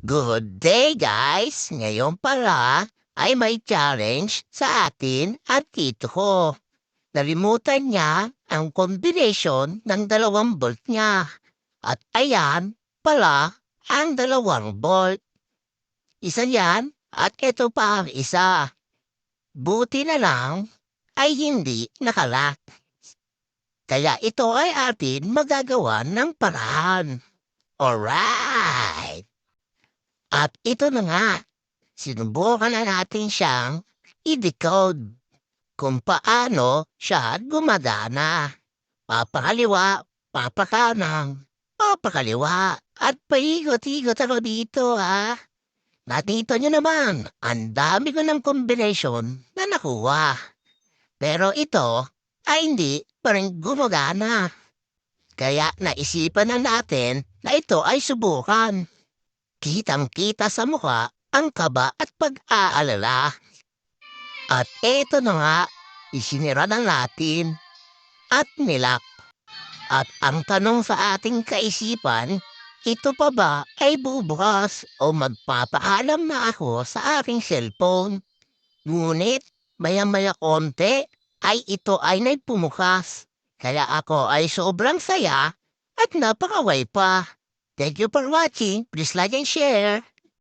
Good day, guys! Ngayon pala ay may challenge sa atin at tito ko. Nalimutan niya ang combination ng dalawang bolt niya. At ayan pala ang dalawang bolt. Isa yan at ito pa ang isa. Buti na lang ay hindi nakalock. Kaya ito ay atin magagawa ng paraan. Alright! At ito na nga. Sinubukan na natin siyang i-decode kung paano siya gumagana. Papakaliwa, papakanan, papakaliwa, at paikot-ikot ako dito ha. Nakita niyo naman, ang dami ko ng combination na nakuha. Pero ito ay hindi pa rin gumagana. Kaya naisipan na natin na ito ay subukan. Kitang-kita sa mukha ang kaba at pag-aalala. At eto na nga, isinira na natin at nilak. At ang tanong sa ating kaisipan, ito pa ba ay bubukas o magpapaalam na ako sa aking cellphone? Ngunit maya-maya konti ay ito ay nagpumukas. Kaya ako ay sobrang saya at napakaway pa. Thank you for watching. Please like and share.